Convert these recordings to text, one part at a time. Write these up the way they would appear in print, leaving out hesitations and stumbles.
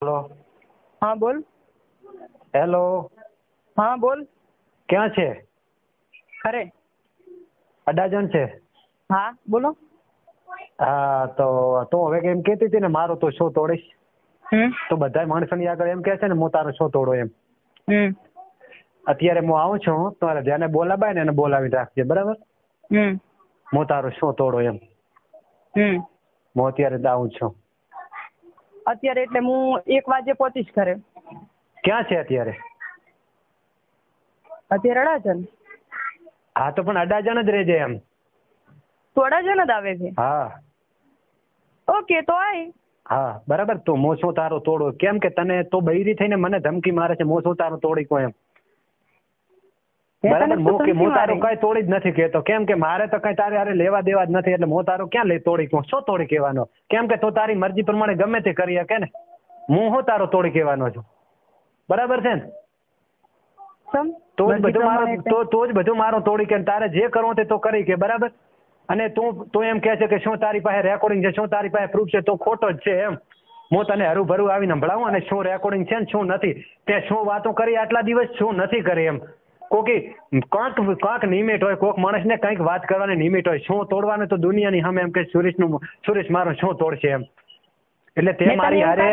Hello. હા બોલ. Hello. હા બોલ. ક્યાં છે? ખરે. અડાજણ છે? હા બોલો. હા તો તું હવે એમ કહેતી હતી ને મારો તો શો તોડીશ. તો બધા માણસોની આગળ એમ કહે છે ને હું તારો શો તોડો એમ. અત્યારે હું આવું છું તમારે જેને બોલાવાય ને એને બોલાવી રાખજે, બરાબર? હું તારો શો તોડો એમ. હું અત્યારે જ આવું છું. અત્યારે એટલે હું 1 વાગે પહોંચીશ ઘરે. ક્યાં છે અત્યારે? અત્યારે અડાજણ. હા તો પણ અડાજણ જ રહેજે એમ. તો અડાજણ જ આવે છે? હા. ઓકે તો આય. હા બરાબર. તો હું શું તારો તોડો? કેમ કે તને તો બૈરી થઈને મને ધમકી મારે છે, હું શું તારો તોડી કો એમ. બરાબર. હું તારો કઈ તોડી જ નથી કહેતો. કેમ કે મારે તો કઈ તારે હારે લેવા દેવા જ નથી, એટલે હું તારો ક્યાં લઈ તોડી કહું? શું તોડી કહેવાનો? કેમ કે તું તારી મરજી પ્રમાણે ગમે તે કરી શકે ને. હું શું તારો તોડી કહેવાનો છું? બરાબર છે ને? તો જ બધું મારું તોડી કે તારે જે કરવું તે તો કરી કે, બરાબર? અને તું એમ કહે છે કે શું તારી પાસે રેકોર્ડિંગ છે, શું તારી પાસે પ્રૂફ છે? તો ખોટો જ છે એમ. હું તને હરુભરું આવીને સંભળાવું અને શું રેકોર્ડિંગ છે ને શું નથી, તે શું વાતો કરી આટલા દિવસ, શું નથી કરી એમ. કાંક નિમિટ હોય, કોઈક માણસને કંઈક વાત કરવાની નિમિટ હોય. શું તોડવાનું તો દુનિયાની સામે એમ કે સુરેશ મારો શું તોડશે એમ. એટલે તે મારી હારે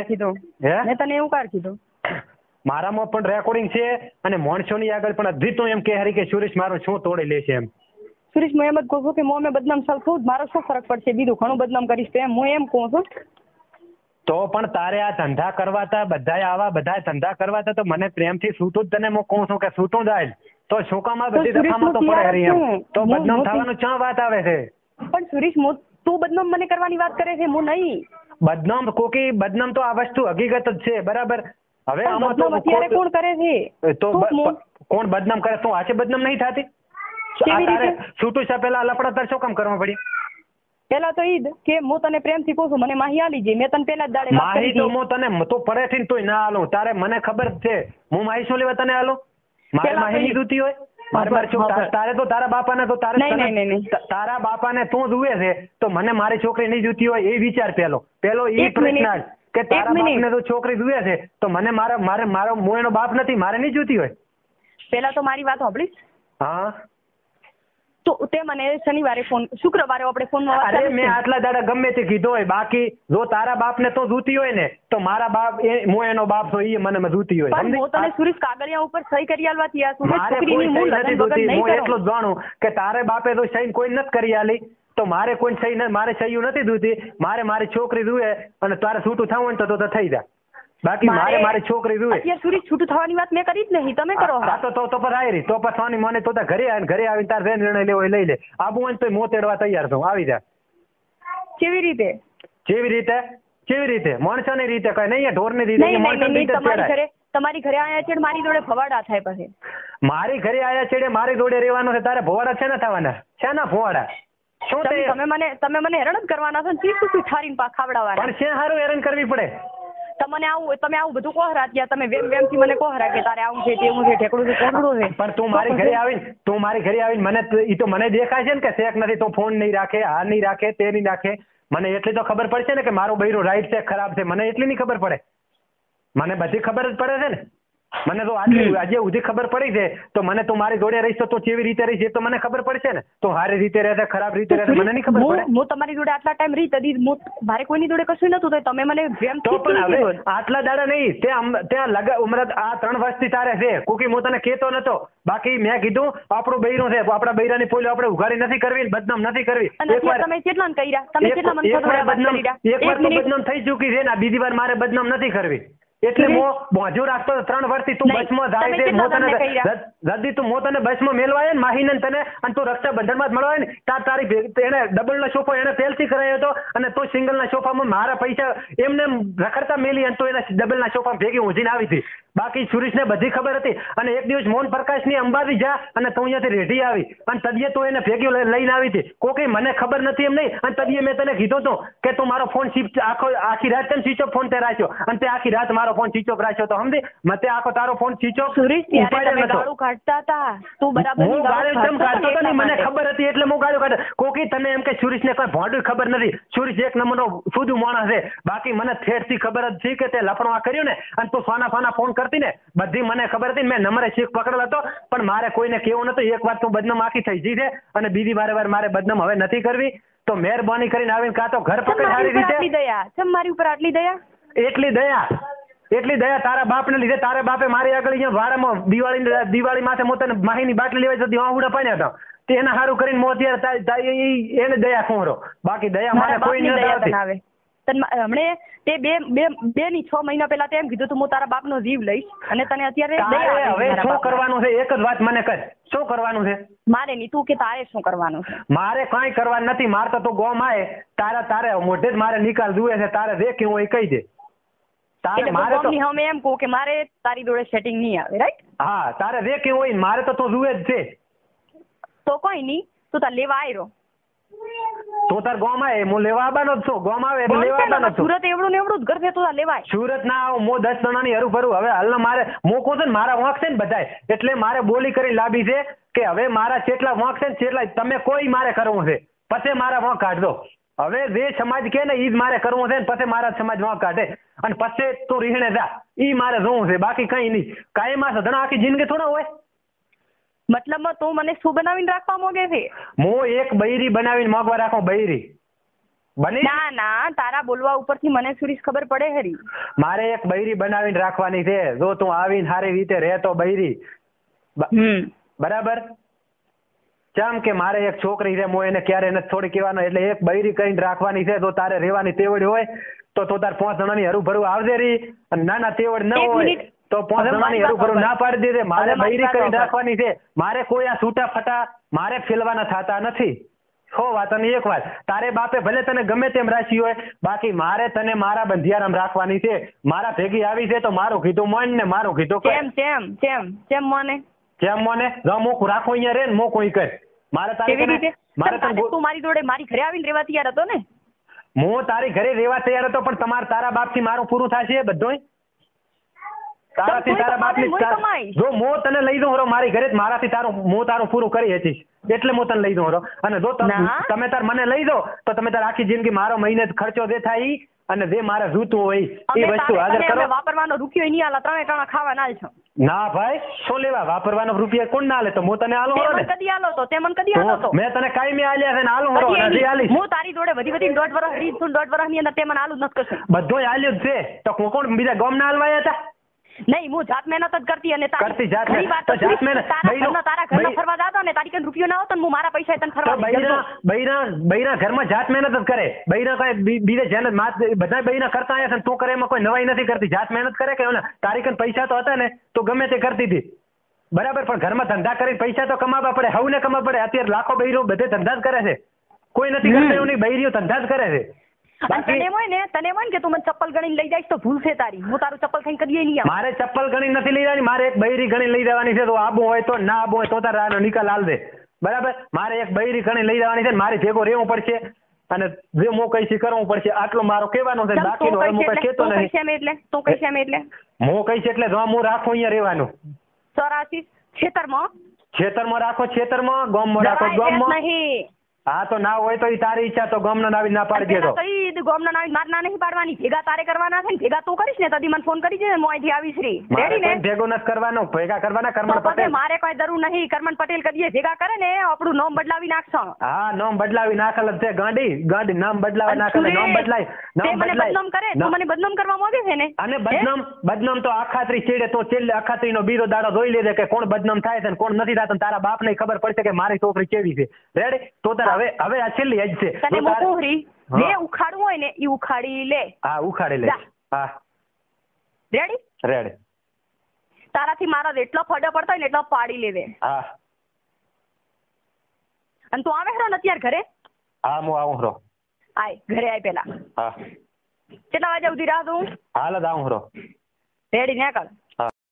મેં તને એવું કાર કીધું? મારામાં પણ રેકોર્ડિંગ છે અને માણસોની આગળ પણ અદ્ભુત એમ કહે કે સુરેશ મારો શું તોડી લેશે એમ. સુરેશ હું એમ જ કહું છું કે હું બદનામ છું, મારો શું ફરક પડશે? બીજું ઘણું બદનામ કરીશ તો એમ હું એમ કહું છું. તો પણ તારે આ ધંધા કરવાતા, બધા ધંધા કરવાતા તો મને પ્રેમથી છૂટું જ તને હું કહું છું કે છૂટું જાય તો શું કામ આ બધી દફામાં તો પડે હરી એમ. તો બદનામ થવાનું ક્યાં વાત આવે છે? પણ સુરેશ તું બદનામ મને કરવાની વાત કરે છે, હું નહીં. બદનામ તો આ વસ્તુ હકીકત જ છે, બરાબર? હવે આમાં તો અત્યારે કોણ કરે છે? તો કોણ બદનામ કરે? તું આજે બદનામ નહીં થતી? તારે છૂટું છે પેલા લફડા તાર શું કામ કરવા પડી? પેલા તો ઈદ કે હું તને પ્રેમથી કહું છું, મને માહી આલી જે. મેં તને પેલા જ દાડે માહી તો હું તને તો પડેથી તોય ના આલું. તારે મને ખબર છે હું માહી શું લેવા તને આલું? મારે માહી ની જોતી હોય? તારે તો તારા બાપાને તો તારા બાપાને તું જુએ છે તો મને મારી છોકરી નહીં જોતી હોય એ વિચાર પેલો એ પ્રશ્ન કે તારા બાપને તો છોકરી જુએ છે તો મને મારો હું એનો બાપ નથી, મારે નહીં જોતી હોય. પેલા તો મારી વાત સાંભળીશ. હા તો તે મને શનિવારે શુક્રવારે આપણે ફોનમાં વાત કરી. મેં આટલા દાડા ગમે તે કીધો હોય. બાકી જો તારા બાપને તો જોતી હોય ને તો મારા બાપ હું એનો બાપ છું, એ મને જોતી હોય. હું તને સુરેશ કાગળિયા ઉપર સહી કરી આલવા તૈયાર છું. મારે કોઈ સહી નથી જોતી. હું એટલું જ જાણું કે તારે બાપે તો સહી કોઈ નથી કરી આલી તો મારે કોઈ સહી મારે સહી નથી જોતી. મારી છોકરી જુએ અને તારે છૂટું થવું હોય તો થઈ જાય. બાકી મારી છોકરી જુએ. અત્યારે સુરેશ છૂટું થવાની વાત મેં કરી જ નહીં, તમે કરો. તો પર આવી રહી તો પછી મને તો ઘરે આવીને તારે જે નિર્ણય લેવો એ લઈ લે. આબુ હોય તો મોતેડવા તૈયાર છું, આવી જા. કેવી રીતે માણસોની રીતે કઈ નહીં, ઢોરની રીતે. તમારી ઘરે આયા છે મારી જોડે ભવાડા થાય પછી. મારી ઘરે આયા છે મારી જોડે રહેવાનું છે, તારે ભવાડા છે ને થવાના છે ને ભવાડા? શું તમે મને હેરાન જ કરવાના છો ને? શું છારીને પા ખાવડાવવાના? પણ છે સારું હેરાન કરવી પડે. તમે આવું બધું કોહરા ત્યાં તમે વેમથી મને કોહરા કે તારે આવું છે તેવું છે ઠેકડું છે કોકડું છે. પણ તું મારી ઘરે આવીને મને દેખાય છે ને કે શેક નથી, તો ફોન નહીં રાખે, આ નહીં રાખે, તે નહીં રાખે. મને એટલી તો ખબર પડશે ને કે મારો બૈરો રાઈટ છે ખરાબ છે. મને એટલી નહીં ખબર પડે? મને બધી ખબર જ પડે છે ને. મને તો આજે સુધી ખબર પડી છે તો મને તું મારી જોડે રહીશ તો કેવી રીતે રહીશ એ તો મને ખબર પડશે ને. તો સારી રીતે રહેશે ખરાબ રીતે રહેશે મને નહીં ખબર પડે? હું તમારી જોડે આટલા ટાઈમ રહી તદી મારે કોઈની જોડે કશું નતું તો તમે મને તો પણ હવે આટલા દાડા નહીં ત્યાં ઉમર આ 3 વર્ષથી તારે છે કોકી હું તને કહેતો નતો. બાકી મેં કીધું આપણું બૈરું છે, આપણા બૈરાની પોલી આપણે ઉઘાડી નથી કરવી, બદનામ નથી કરવી. તમે કેટલા કર્યા? તમે કેટલા મને એક વાર તો બદનામ થઈ ચૂકી છે ને, બીજી વાર મારે બદનામ નથી કરવી. એટલે હું મોજું રાખતો 3 વર્ષથી તું બસમાં જાય છે. જલ્દી તું તને બસમાં મેળવાય ને માહીને તને અને તું રક્ષાબંધનમાં જ મળવાય ને તારી એને ડબલ નો સોફો એને પહેલથી કરાયો હતો અને તું સિંગલ ના સોફામાં મારા પૈસા એમને રખડતા મેલી અને તું એના ડબલ ના સોફામાં ભેગી ઊંઘીને આવી હતી. બાકી સુરેશને બધી ખબર હતી. અને એક દિવસ મોહન પ્રકાશની અંબાજી જા અને તું અહીંયાથી રેઢી આવી અને તદીએ તો એને ભેગી લઈને આવી હતી. કોકે મને ખબર નથી એમ નહીં. અને તદીએ મેં તને કીધું તો કે તું મારો ફોન આખી રાત તને સ્વિચ ઓફ ફોન તે રાખ્યો અને તે આખી રાત મારો ફોન સ્વિચ ઓફ રાખ્યો તો સમજી. મતે આખો તારો ફોન સ્વિચ ઓફ ગાળું કાઢતા હતા તું બરાબર. હું ગાળું જેમ કાઢતો હતો ને મને ખબર હતી એટલે હું ગાળું કાઢતો. કોકી તને એમ કે સુરેશને કોઈ ભોંડું ખબર નથી. સુરેશ એક નંબરનો ફૂદું માણસ છે. બાકી મને ઠેરથી ખબર જ છે કે તે લફણો આ કર્યું ને અને તું સોના ફાના ફોન કરતી ને બધી મને ખબર હતી. મેં નંબરે શીખ પકડેલો હતો પણ મારે કોઈને કેવું નતું. એક વાર તું બદનામ આખી થઈ ગઈ છે અને બીજી વાર મારે બદનામ હવે નથી કરવી. તો મહેરબાની કરીને આવીને કાં તો ઘર પકડ સારી રીતે. દયા મારી ઉપર આટલી દયા. એટલી દયા તારા બાપને લીધે. તારા બાપે મારી આગળ અહીંયા વાડામાં દિવાળી માથે મોતને માહીની બાટલી લેવા જતી આહુડા પાડ્યા હતા. તે એના સારું કરીને મો અત્યારે એને દયા ખોરો. બાકી દયા મારે કોઈ નથી. હમણે તે બે ની 6 મહિના પહેલા તેમ કીધું તું હું તારા બાપનો જીવ લઈશ અને તને અત્યારે હવે શું કરવાનું છે એક જ વાત મને કર. શું કરવાનું છે? મારે નહીં તું કે તારે શું કરવાનું છે? મારે કાંઈ કરવાનું નથી. મારે તો ગોમ આય તારે મોઢે જ મારે નિકાલ જુએ છે. તારે જે કેવું હોય કહી દે. તારે મારે તો અમે એમ કહું કે મારે તારી જોડે સેટિંગ નહીં આવે રાઈટ. હા તારે જે કેવું હોય મારે તો તું જુએ જ છે. તો કોઈ નહીં તું તાર લેવા આવ્યો. તો તાર ગોમ આવે હું લેવા આવવાનો જ છું. ગોમ આવે એટલે લેવા આવવાનો છું. સુરત એવડું ને એવડું જ ઘર છે તું લેવાય. સુરત ના આવું મો 10 જણાની હરું ભરું. હવે હાલના મારે મોકો છે ને મારા વાંક છે ને બધાય એટલે મારે બોલી કરી લાવી છે કે હવે મારા જેટલા વાંક છે ને જેટલા તમે કોઈ મારે કરવું છે પછી મારા વાંક કાઢજો. હવે જે સમાજ કે ને ઈ જ મારે કરવું છે ને પછી મારા સમાજ વાંક કાઢે અને પછી તું રીહણે જા ઈ મારે જોવું છે. બાકી કઈ નહીં. કાયમાં સધણા આખી જિંદગી થોડા હોય. મતલબમાં તું મને શું બનાવીને રાખવા માંગે છે? હું એક બૈરી બનાવીને માંગવા રાખો. બૈરી બની? ના તારા બોલવા ઉપરથી મને સુરેશ ખબર પડે હરી. મારે એક બૈરી બનાવીને રાખવાની છે. જો તું આવીને સારી રીતે રહે તો બૈરી બરાબર. કેમ કે મારે એક છોકરી છે હું એને ક્યારે નથી થોડી કહેવાનો એટલે એક બૈરી કરીને રાખવાની છે. જો તારે રહેવાની તેવડ હોય તો તાર 5 જણાની હરું ભરું આવજે રી. નાના તેવડ ન હોય તો 5 જણાની હરું ભરું ના પાડી દેજે. મારે બૈરી કરીને રાખવાની છે. મારે કોઈ આ છૂટા ફટા મારે ફેલવાના થતા નથી. વાત અને એક વાત તારે બાપે ભલે તને ગમે તેમ રાશી હોય બાકી મારે તને મારા બંધિયારામ રાખવાની છે. મારા ભેગી આવી છે તો મારું કીધું માન ને મારું કીધું કેમ મને જો મોકું રાખો અહીંયા રે ને મોકું ઈ કર. મારે તારી તું મારી જોડે મારી ઘરે આવીને રહેવા તૈયાર હતો ને? હું તારી ઘરે રહેવા તૈયાર હતો પણ તારા બાપથી મારું પૂરું થશે બધું. તારાથી તારા બાપની જો હું તને લઈ દઉં મારી ઘરે મારાથી તારું પૂરું કરી હતીશ એટલે હું તને લઈ દઉં. અને જો તમે તાર મને લઈ દો તો તમે તાર આખી જિંદગી મારો મહિને ખર્ચો જે થાય અને જે મારે જોતું હોય એ વસ્તુ હાજર કરો. વાપરવાનો રૂપિયો નહીં આલા 3 ટણા ખાવા ના છો. ના ભાઈ શું લેવા વાપરવાનો રૂપિયા કોણ ના લે? તો હું તને આલો ને. કદી આલો તો તે મને કદી આલો તો મેં તને કાયમી આલ્યા છે ને આલો હરો નથી આલી. હું તારી જોડે વધી 1.5 વર્ષ રીત 1.5 વર્ષ ની અંદર તે મને આલું નથી કરશું. બધું આલ્યું જ છે તો કોણ બીજા ગામ ના આલવાયા હતા? નહીં હું જાત મહેનત જ કરતી અને કરતી જાત મહેનત તારા ઘરમાં ફરવા જાતો ને તારી કઈ રૂપિયો ના આવતો ને હું મારા પૈસા તને ફરવા બૈરા ઘરમાં જાત મહેનત જ કરે. બૈરા કઈ બીજે જેને બધા બૈરા કરતા આયા છે તું કરે એમાં કોઈ નવાઈ નથી કરતી. જાત મહેનત કરે કે તારી કઈ પૈસા તો હતા ને તો ગમે તે કરતી હતી બરાબર. પણ ઘરમાં ધંધા કરીને પૈસા તો કમાવા પડે. હવને કમાવા પડે. અત્યારે લાખો બૈરો બધે ધંધા જ કરે છે. કોઈ નથી કરતા એવું નહીં. બૈરીઓ ધંધા જ કરે છે. તને હોય ને કે તું મને ચપ્પલ ગણીને લઈ જઈશ તો ભૂલ છે તારી. હું તારું ચપ્પલ ખાઈને કદીએ નહીં. મારે ચપ્પલ ગણી નથી લઈ જવાની. મારે એક બૈરી ગણી લઈ જવાની છે. તો આબુ હોય તો ના આબુ હોય તો તારા નિકાલ આલ દે બરાબર. મારે એક બૈરી ગણી લઈ જવાની છે. મારી ભેગો રહેવું પડશે અને જે હું કહીશ કરવું પડશે. આટલો મારો કહેવાનો છે. બાકીનો હું કઈ કહેતો નહીં. એટલે તું કહીશ એમ એટલે હું કહીશ એટલે જો હું રાખું અહીંયા રહેવાનું. 84 ખેતરમાં રાખો. ખેતરમાં ગામમાં રાખો. ગામમાં નહીં. હા તો ના હોય તો એ તારી ઈચ્છા. તો ગામના નાવી ના પાડી દેતો. ગામના નાવી માર ના નહીં પાડવાની. ભેગા તારે કરવાના છે ને ભેગા તું કરીશ ને તદી મને ફોન કરી દે. હું અહીંથી આવીશ રી રેડી ને. ભેગો નથી કરવાનો. ભેગા કરવાના કરમણ પટેલ. મારે કોઈ જરૂર નહીં. કરમણ પટેલ કરીએ ભેગા કરે ને આપણું નામ બદલાવી નાખશો. હા નામ બદલાવી નાખેલ છે. ગાંડી નામ બદલાવા નાખેલ. નામ બદલાય બદનામ કરે. તું મને બદનામ કરવા માંગે છે ને. અને બદનામ તો અખાત્રી ચેડે તો છેલ્લે અખાત્રી નો બીજો દાડો જોઈ લેજે કે કોણ બદનામ થાય છે કોણ નથી થતું. તારા બાપ ને ખબર પડશે કે મારી છોકરી કેવી છે. રેડી તો તાર હવે આ છેલ્લી જ છે. તને મોકુરી જે ઉખાડવું હોય ને ઈ ઉખાડી લે. હા ઉખાડી લે. હા રેડી. તારાથી મારા જેટલો ફડો પડતો હોય ને એટલો પાડી લેવે. હા અને તું આવે ને અત્યારે ઘરે? હા હું આવું હરો. આય ઘરે આય પેલા. હા કેટલા વાગે સુધી રાહ દઉં? હાલ જ આવું હરો. રેડી નીકળ.